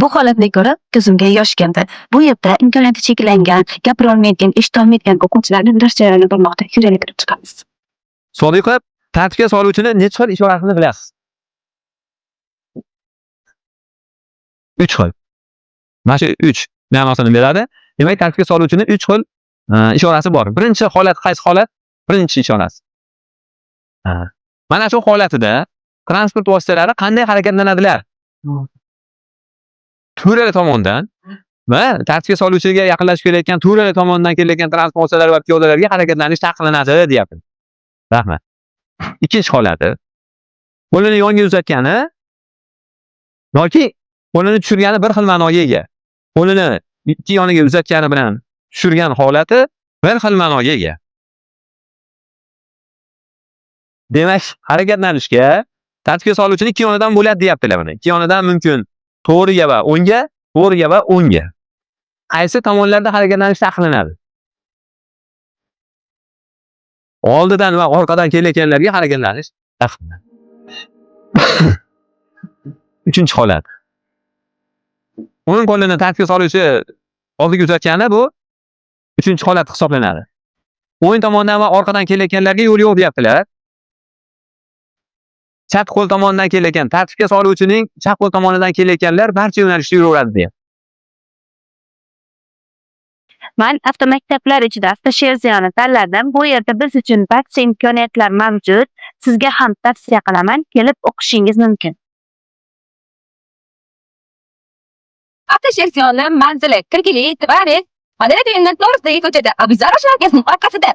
Bu holatni ko'rib ko'zimga yosh keldi. Bu yerda imkoniyati cheklangan, gapira olmaydigan, eshita olmaydigan o'quvchilarning dars jarayonini bilmoqda. Yuraylik kirib chiqamiz. Sodiqov, tartibga soluvchini necha xil ishorasini bilasiz? 3 xil. Mana shu 3 ma'nosini beradi. Demak, tartibga soluvchini 3 xil ishorasi bor. Birinchi holat qaysi holat? Birinchi ishorasi. Mana shu holatida transport vositalari qanday harakatlanadilar? To'rala tomondan va tartibga soluvchiga yaqinlashib kelayotgan to'rala tomondan kelayotgan transport vositalari va piyodalarga harakatlanish taqiqlanadi, deyapti. Rahmat. Ikkinchi holati. Qo'lini yonga uzatgani yoki qo'lini tushirgani bir xil ma'noga ega. Qo'lini ikki yoniga uzatgani bilan tushirgan holati bir xil ma'noga ega. Demak, harakatlanishga tartibga soluvchini ikki yonidan bo'ladi, deyaptilar mana. Ikki yonidan mumkin. To'g'riga va o'ngga, to'g'riga va o'ngga. Qaysi tomonlarda harakatlanish taqiqlanadi? Oldidan va orqadan kelayotganlarga harakatlanish taqiqlanadi. Uchinchi holat. O'ng qo'lini tartibga soluvchi oldiga uzatgani bu uchinchi holat hisoblanadi. O'ng tomondan va orqadan kelayotganlarga yo'l yo'q, deyaptilar. Chap qo'l tomonidan kelayotgan tartibga soluvchining chap qo'l tomonidan kelayotganlar barcha yo'nalishda yuraveradi, deyapti. Men avtomaktablar ichida avtosherziyani tanladim. Bu yerda biz uchun barcha imkoniyatlar mavjud. Sizga ham tavsiya qilaman, kelib o'qishingiz mumkin. Avtosherziyoni manzili Kirgili, Tvares, Madrid yo'lining to'g'risidagi ko'chada Abuzar markasining orqasida.